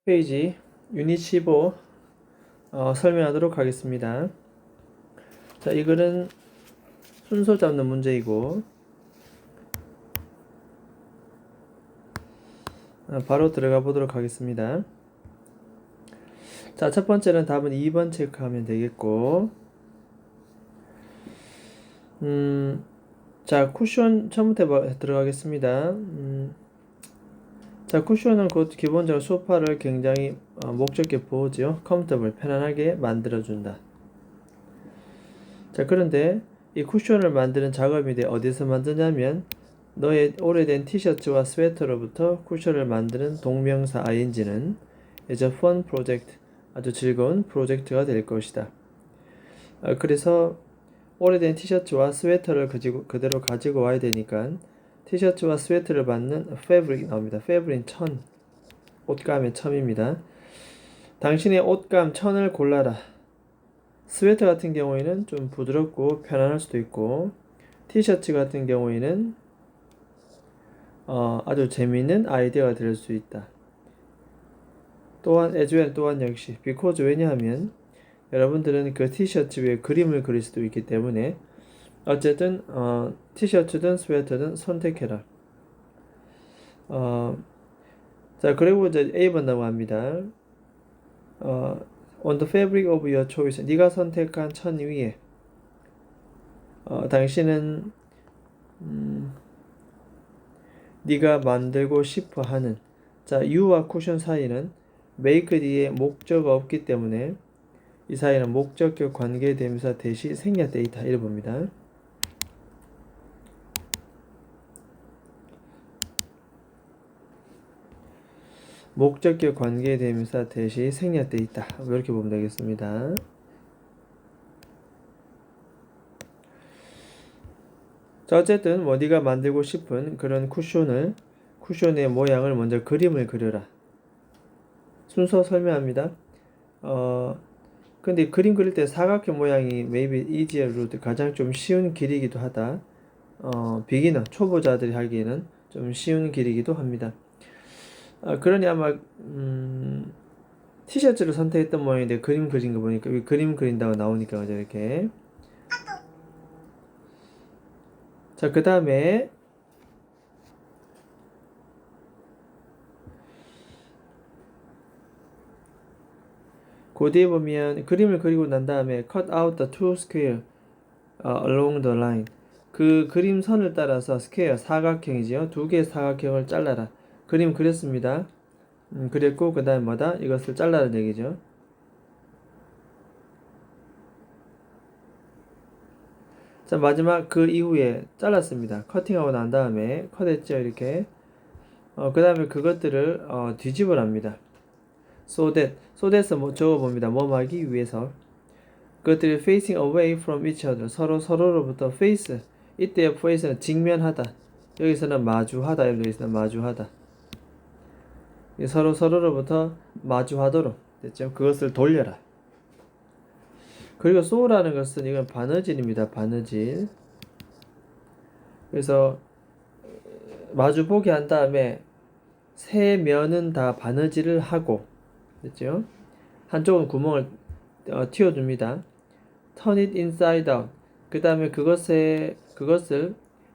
페이지 유닛 15 설명하도록 하겠습니다. 자, 이 글은 순서 잡는 문제이고 바로 들어가 보도록 하겠습니다. 자, 첫 번째는 답은 2번 체크하면 되겠고, 자, 쿠션 처음부터 들어가겠습니다. 자, 쿠션은 곧 기본적으로 소파를 굉장히 목적격 보호죠. 컴퓨터블, 편안하게 만들어준다. 자, 그런데 이 쿠션을 만드는 작업이 어디서 만드냐면 너의 오래된 티셔츠와 스웨터로부터 쿠션을 만드는 동명사 ing는 is a fun project, 아주 즐거운 프로젝트가 될 것이다. 그래서 오래된 티셔츠와 스웨터를 그대로 가지고 와야 되니까 티셔츠와 스웨터를 받는 fabric이 나옵니다. fabric은 천, 옷감의 첨입니다. 당신의 옷감 천을 골라라. 스웨터 같은 경우에는 좀 부드럽고 편안할 수도 있고, 티셔츠 같은 경우에는 아주 재미있는 아이디어가 될 수 있다. 또한 as well, 또한 역시 because, 왜냐하면 여러분들은 그 티셔츠 위에 그림을 그릴 수도 있기 때문에 어쨌든 티셔츠든 스웨터든 선택해라. 자, 그리고 이제 A번 넘어갑니다. on the fabric of your choice, 네가 선택한 천 위에 당신은 네가 만들고 싶어 하는, 자, you와 쿠션 사이는 make 뒤에 목적어가 없기 때문에 이 사이는 목적격 관계대명사 대시 생략되어 있다, 이래 봅니다. 목적격 관계대명사 대시 생략되어 있다, 이렇게 보면 되겠습니다. 자, 어쨌든 네가 만들고 싶은 그런 쿠션의 모양을 먼저 그림을 그려라. 순서 설명합니다. 근데 그림 그릴 때 사각형 모양이 maybe easier route, 가장 좀 쉬운 길이기도 하다. 비기너, 초보자들이 하기에는 좀 쉬운 길이기도 합니다. 그러니 아마 티셔츠를 선택했던 모양인데 그림 그린 거 보니까 그림 그린다고 나오니까 이렇게. 자, 그 다음에 그 뒤에 보면 그림을 그리고 난 다음에 cut out the two square along the line, 그 그림선을 따라서 스퀘어, 사각형이지요. 두 개의 사각형을 잘라라. 그림 그렸습니다. 그랬고 그 다음에 뭐다? 이것을 잘라라는 얘기죠. 자, 마지막 그 이후에 잘랐습니다. 커팅하고 난 다음에 컷했죠, 이렇게. 그 다음에 그것들을 뒤집어랍니다. so that에서 적어봅니다. 뭐하기 위해서. 그것들이 facing away from each other, 서로로부터 face, 이때의 face는 직면하다, 여기서는 마주하다, 여기서는 마주하다, 서로로부터 마주하도록 됐죠. 그것을 돌려라. 그리고 so라는 것은 이건 바느질입니다. 바느질. 그래서 마주보게 한 다음에 세 면은 다 바느질을 하고, 됐죠. 한쪽은 구멍을 틔워줍니다. turn it inside out. 그 다음에 그것을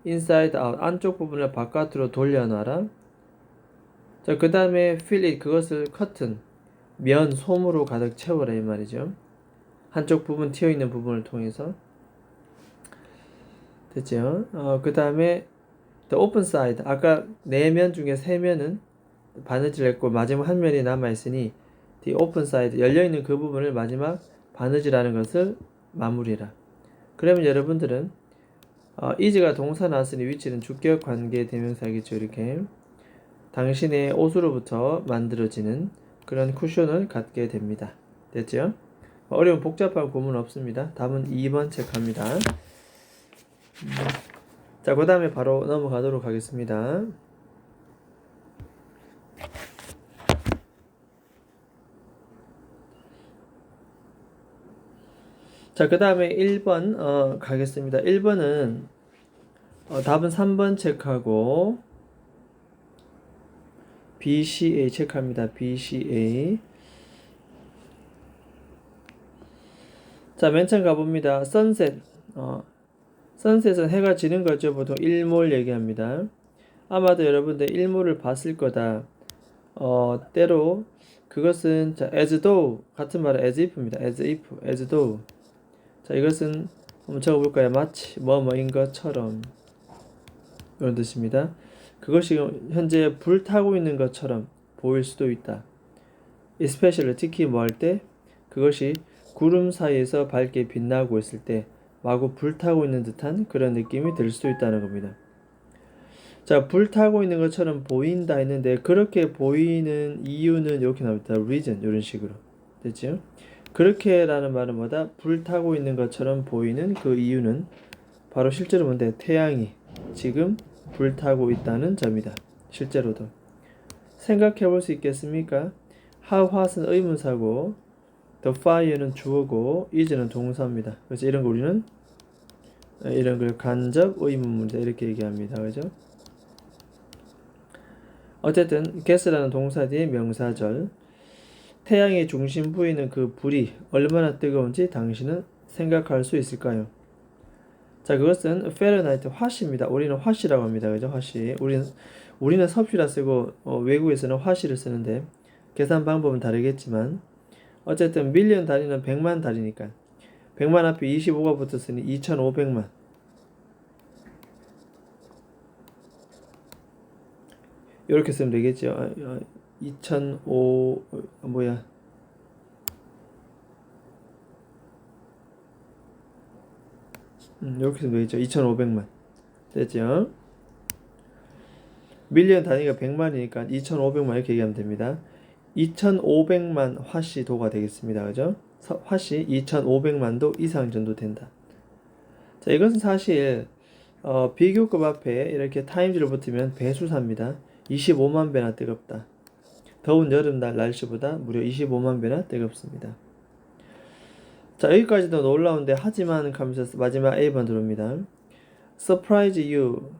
inside out, 안쪽 부분을 바깥으로 돌려놔라. 자, 그 다음에 fill it, 그것을 cotton, 면, 솜으로 가득 채워라, 이 말이죠. 한쪽 부분 튀어있는 부분을 통해서. 됐죠. 그 다음에 the open side, 아까 4면 중에 3면은 바느질 했고 마지막 한 면이 남아있으니 the open side, 열려있는 그 부분을 마지막 바느질하는 것을 마무리라. 그러면 여러분들은 is가 동사 나왔으니 위치는 주격 관계 대명사겠죠. 이렇게 당신의 옷으로부터 만들어지는 그런 쿠션을 갖게 됩니다. 됐죠? 어려운 복잡한 구문 없습니다. 답은 2번 체크합니다. 자, 그 다음에 바로 넘어가도록 하겠습니다. 자, 그 다음에 1번 가겠습니다. 1번은 답은 3번 체크하고 BCA 체크합니다. BCA. 자, 맨 처음 가봅니다. 선셋. 선셋은 해가 지는 거죠. 보통 일몰 얘기합니다. 아마도 여러분들 일몰을 봤을 거다. 때로 그것은 자, as though 같은 말은 as if입니다. as if, as though. 자, 이것은 한번 적어볼까요? 마치 뭐뭐인 것처럼 이런 뜻입니다. 그것이 현재 불타고 있는 것처럼 보일 수도 있다. especially 특히 뭐 할 때 그것이 구름 사이에서 밝게 빛나고 있을 때 마구 불타고 있는 듯한 그런 느낌이 들 수도 있다는 겁니다. 자, 불타고 있는 것처럼 보인다 했는데 그렇게 보이는 이유는 이렇게 나옵니다. reason 이런 식으로 됐죠? 그렇게라는 말은 뭐다? 불타고 있는 것처럼 보이는 그 이유는 바로 실제로 뭔데? 태양이 지금 불타고 있다는 점이다. 실제로도 생각해 볼 수 있겠습니까? how hot은 의문사고 the fire는 주어고 is는 동사입니다. 그래서 이런 거 우리는 이런 걸 간접 의문문이다 이렇게 얘기합니다. 그죠? 어쨌든 guess라는 동사 뒤에 명사절. 태양의 중심 부위는 그 불이 얼마나 뜨거운지 당신은 생각할 수 있을까요? 자, 그것은 파렌하이트 화씨입니다. 우리는 화씨라고 합니다. 그죠? 화씨. 우리는 섭씨라 쓰고 외국에서는 화씨를 쓰는데 계산 방법은 다르겠지만 어쨌든 밀리언 단위는 100만 단위니까 100만 앞에 25가 붙었으니 2500만. 이렇게 쓰면 되겠죠. 2005 뭐야? 이렇게 쓰면 되겠죠. 2500만. 됐죠? 밀리언 단위가 100만이니까 2500만 이렇게 얘기하면 됩니다. 2500만 화씨도가 되겠습니다. 그죠? 화씨 2500만도 이상 정도 된다. 자, 이것은 사실 비교급 앞에 이렇게 타임즈를 붙이면 배수사입니다. 25만 배나 뜨겁다. 더운 여름날 날씨보다 무려 25만 배나 뜨겁습니다. 자, 여기까지도 놀라운데 하지만 하면서 마지막 A번 들어옵니다. Surprise you.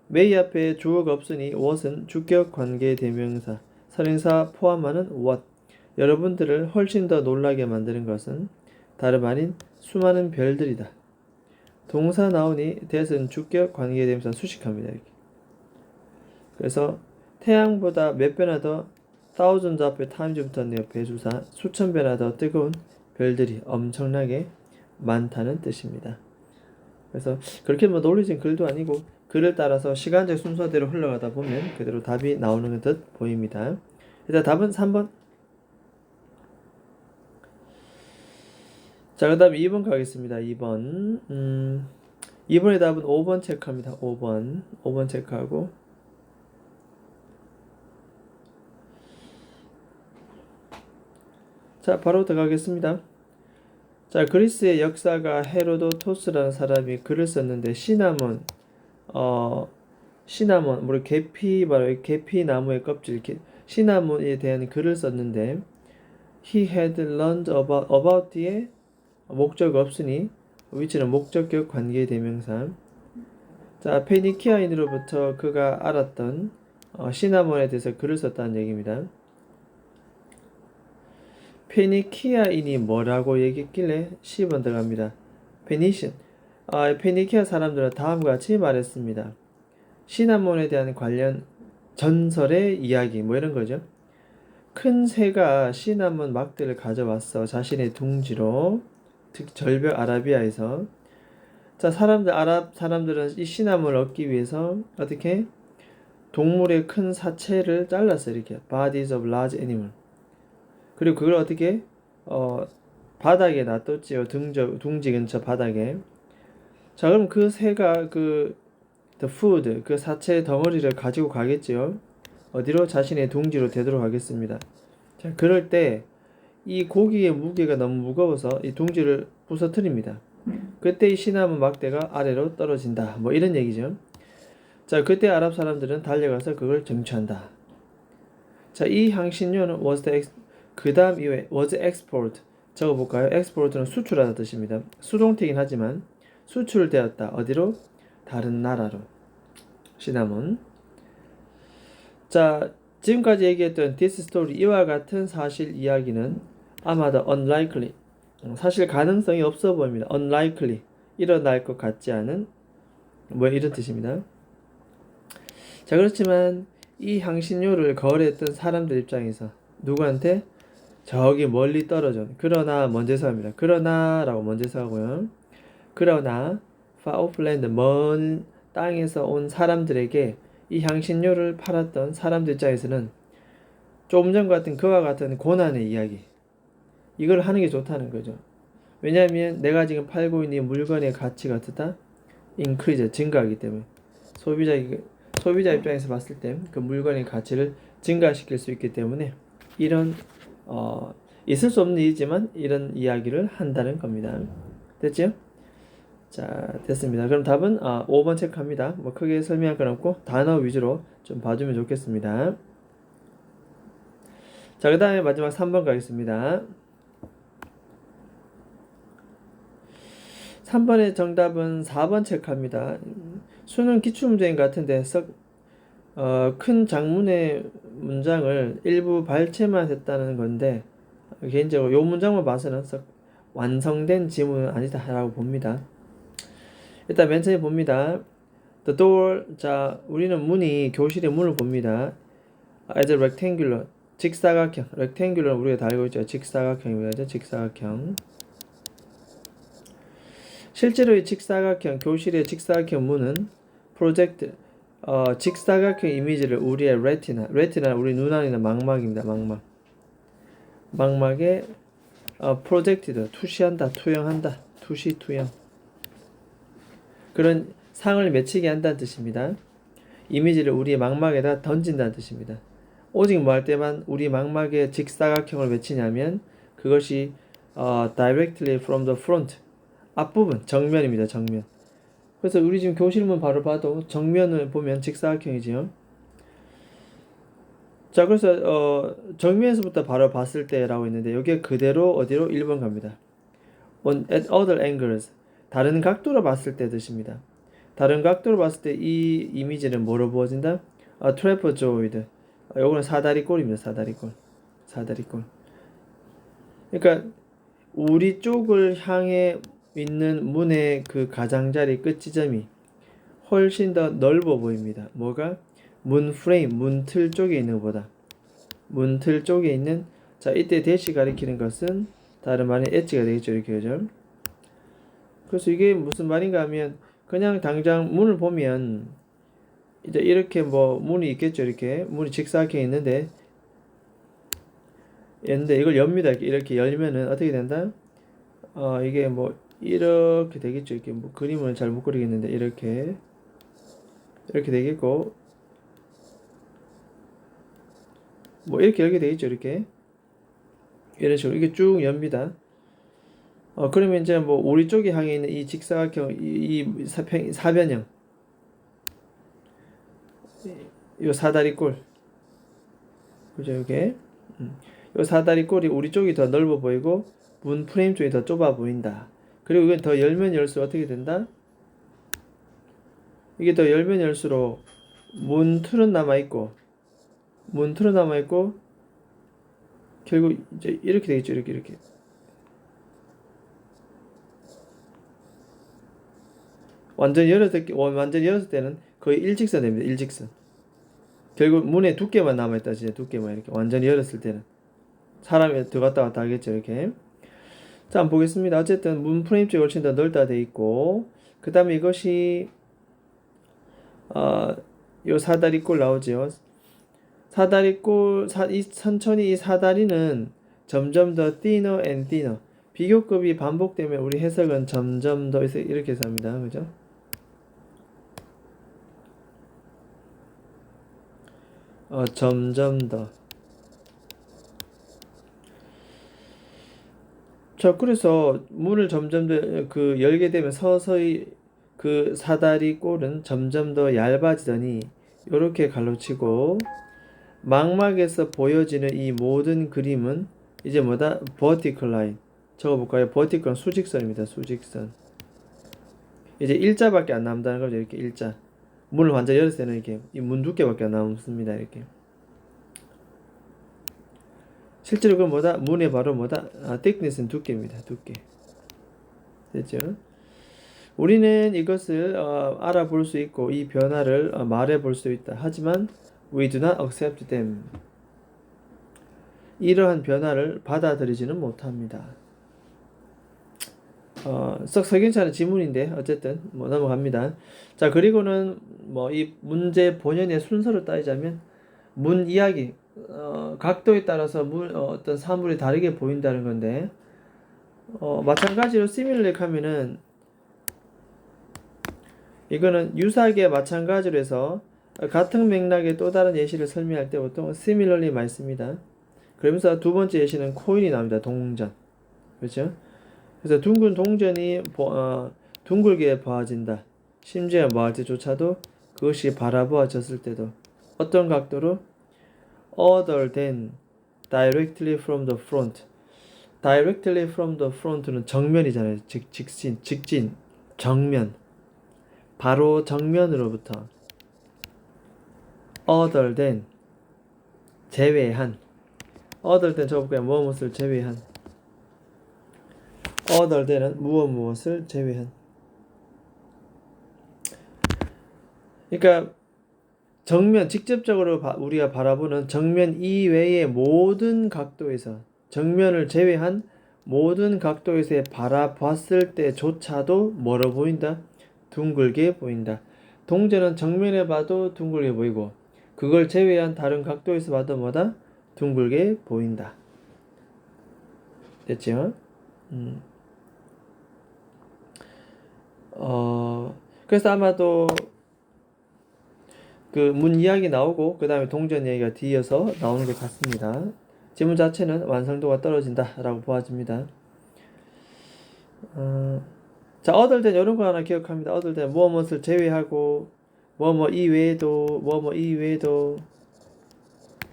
may 앞에 주어가 없으니 what은 주격 관계 대명사, 선행사 포함하는 what. 여러분들을 훨씬 더 놀라게 만드는 것은 다름 아닌 수많은 별들이다. 동사 나오니 that은 주격 관계 대명사 수식합니다. 이렇게. 그래서 태양보다 몇 배나 더 thousands 앞에 times 붙었네요. 배수사 수천 배나 더 뜨거운 별들이 엄청나게 많다는 뜻입니다. 그래서 그렇게 뭐 놀리진 글도 아니고 글을 따라서 시간적 순서대로 흘러가다 보면 그대로 답이 나오는 듯 보입니다. 일단 답은 3번. 자, 그 다음 2번 가겠습니다. 2번. 2번의 답은 5번 체크합니다. 5번 체크하고. 자, 바로 들어가겠습니다. 자, 그리스의 역사가 헤로도토스라는 사람이 글을 썼는데 시나몬, 우리 계피, 바로 계피 나무의 껍질, 시나몬에 대한 글을 썼는데 he had learned about 뒤에 목적 없으니 위치는 목적격 관계 대명사. 자, 페니키아인으로부터 그가 알았던 시나몬에 대해서 글을 썼다는 얘기입니다. 페니키아인이 뭐라고 얘기했길래 10번 들어갑니다. 페니션. 페니키아 사람들은 다음과 같이 말했습니다. 시나몬에 대한 관련 전설의 이야기 뭐 이런 거죠. 큰 새가 시나몬 막대를 가져왔어. 자신의 둥지로. 특히 절벽 아라비아에서. 자, 아랍 사람들은 이 시나몬을 얻기 위해서 어떻게 동물의 큰 사체를 잘랐어요. 이렇게 bodies of large animal. 그리고 그걸 어떻게 바닥에 놔뒀지요. 둥지 근처 바닥에. 자, 그럼 그 새가 the food, 그 사체 덩어리를 가지고 가겠지요. 어디로? 자신의 둥지로 되도록 하겠습니다. 자, 그럴 때 이 고기의 무게가 너무 무거워서 이 둥지를 부서뜨립니다. 그때 이 시나몬 막대가 아래로 떨어진다. 뭐 이런 얘기죠. 자, 그때 아랍 사람들은 달려가서 그걸 정취한다. 자, 이 향신료는 그 다음 이후에 was export. 적어볼까요? export는 수출하다 뜻입니다. 수동태긴 하지만 수출되었다. 어디로? 다른 나라로. 시나몬. 자, 지금까지 얘기했던 this story 이와 같은 사실 이야기는 아마도 unlikely 사실 가능성이 없어 보입니다. unlikely 일어날 것 같지 않은 뭐 이런 뜻입니다. 자 그렇지만 이 향신료를 거래했던 사람들 입장에서 누구한테 저기 멀리 떨어져 그러나 먼제서합니다. 그러나라고 먼제서하고요. 그러나 far off land 먼 땅에서 온 사람들에게 이 향신료를 팔았던 사람들 입장에서는 조금 전 같은 그와 같은 고난의 이야기 이걸 하는 게 좋다는 거죠. 왜냐하면 내가 지금 팔고 있는 물건의 가치가 어떻다? increase 증가하기 때문에 소비자 입장에서 봤을 때 그 물건의 가치를 증가시킬 수 있기 때문에 이런 있을 수 없는 일이지만 이런 이야기를 한다는 겁니다. 됐죠? 자 됐습니다. 그럼 답은 5번 체크합니다. 뭐 크게 설명할 건 없고 단어 위주로 좀 봐주면 좋겠습니다. 자 그 다음에 마지막 3번 가겠습니다. 3번의 정답은 4번 체크합니다. 수능 기출문제인 것 같은데 큰 장문의 문장을 일부 발췌만 했다는 건데 개인적으로 이 문장만 봐서는 완성된 지문은 아니다 라고 봅니다. 일단 맨 처음에 봅니다. The door, 자 우리는 문이 교실의 문을 봅니다. as a rectangular, 직사각형. rectangular 우리가 다 알고 있죠. 직사각형입니다. 직사각형. 실제로 이 직사각형, 교실의 직사각형 문은 프로젝트, 직사각형 이미지를 우리의 레티나 우리 눈안이나 망막입니다. 망막에 프로젝티드, 투시한다, 투영한다, 투시, 투영. 그런 상을 맺히게 한다는 뜻입니다. 이미지를 우리의 망막에다 던진다는 뜻입니다. 오직 뭐 할 때만 우리 망막에 직사각형을 맺히냐면 그것이 directly from the front, 앞부분, 정면입니다. 정면. 그래서 우리 지금 교실문 바로 봐도 정면을 보면 직사각형이지요. 자 그래서 정면에서부터 바로 봤을 때라고 있는데 여기에 그대로 어디로 1번 갑니다. at other angles, 다른 각도로 봤을 때 뜻입니다. 다른 각도로 봤을 때 이 이미지는 뭐로 보여진다? 트래퍼조이드. 요거는 사다리꼴입니다. 사다리꼴. 그러니까 우리 쪽을 향해 있는 문의 그 가장자리 끝 지점이 훨씬 더 넓어 보입니다. 뭐가? 문 프레임, 문틀 쪽에 있는 것보다. 문틀 쪽에 있는, 자 이때 대시 가리키는 것은 다른 말인 엣지가 되겠죠. 이렇게 그죠? 그래서 이게 무슨 말인가 하면 그냥 당장 문을 보면 이제 이렇게 뭐 문이 있겠죠. 이렇게 문이 직사각형이 있는데 이걸 엽니다. 이렇게 열면은 어떻게 된다? 이게 뭐 이렇게 되겠죠. 이렇게 뭐 그림을 잘 못 그리겠는데 이렇게 되겠고 뭐 이렇게 열게 되겠죠. 이렇게 이런 식으로 이게 쭉 엽니다. 그러면 이제 뭐 우리 쪽에 향해 있는 이 직사각형 이 사변형 요 사다리꼴 그죠? 이게 요 사다리꼴이 우리 쪽이 더 넓어 보이고 문 프레임 쪽이 더 좁아 보인다. 그리고 이건 더 열면 열수록 어떻게 된다? 이게 더 열면 열수록 문틀은 남아있고 결국 이제 이렇게 되겠죠. 이렇게 완전히 열었을 때는 거의 일직선 됩니다. 일직선. 결국 문에 두께만 남아있다. 진짜 두께만 이렇게 완전히 열었을 때는 사람이 들어갔다 왔다 하겠죠. 이렇게. 자 한번 보겠습니다. 어쨌든 문 프레임 쪽이 훨씬 더 넓다 돼 있고 그 다음에 이것이 요 사다리꼴 나오죠. 천천히 이 사다리는 점점 더 thinner and thinner, 비교급이 반복되면 우리 해석은 점점 더 이렇게 해서 합니다. 그죠? 점점 더. 자, 그래서 문을 점점 더 열게 되면 서서히 그 사다리 꼴은 점점 더 얇아지더니 이렇게 갈라치고 망막에서 보여지는 이 모든 그림은 이제 뭐다? vertical line. 적어볼까요? vertical 수직선입니다. 수직선. 이제 일자밖에 안 남는다는 거죠. 이렇게 일자. 문을 완전히 열었을 때는 이렇게 이 문 두께밖에 안 남습니다. 이렇게. 실제로 그건 뭐다? 문의 바로 뭐다? thickness는 두께입니다. 두께. 됐죠? 우리는 이것을 알아볼 수 있고 이 변화를 말해 볼 수 있다. 하지만 we do not accept them. 이러한 변화를 받아들이지는 못합니다. 썩 석연치 않은 지문인데 어쨌든 뭐 넘어갑니다. 자, 그리고는 뭐 이 문제 본연의 순서를 따지자면 문 이야기 각도에 따라서 어떤 사물이 다르게 보인다는 건데 마찬가지로 similarly 하면은 이거는 유사하게 마찬가지로 해서 같은 맥락의 또 다른 예시를 설명할 때 보통 similarly 많이 씁니다. 그러면서 두 번째 예시는 코인이 나옵니다. 동전. 그렇죠? 그래서 둥근 동전이 둥글게 보아진다. 심지어 뭐 할 때조차도 그것이 바라보아졌을 때도 어떤 각도로 other than directly from the front. directly from the front는 정면이잖아요. 직진, 정면. 바로 정면으로부터 other than 제외한 other than 저거 무엇을 제외한 other than은 무엇을 제외한. 그러니까 정면 직접적으로 우리가 바라보는 정면 이외의 모든 각도에서 정면을 제외한 모든 각도에서 바라봤을 때조차도 뭐로 보인다? 둥글게 보인다. 동전은 정면에 봐도 둥글게 보이고 그걸 제외한 다른 각도에서 봐도 뭐다? 둥글게 보인다. 됐죠? 그래서 아마도 그 문 이야기 나오고 그 다음에 동전 이야기가 뒤이어서 나오는 것 같습니다. 지문 자체는 완성도가 떨어진다 라고 보아집니다. 자, other than 이런 거 하나 기억합니다. other than 무엇을 제외하고 뭐뭐 이외에도 뭐뭐 이외에도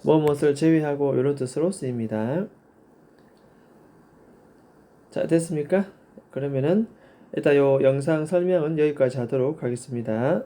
무엇을 제외하고 이런 뜻으로 쓰입니다. 자, 됐습니까? 그러면은 일단 요 영상 설명은 여기까지 하도록 하겠습니다.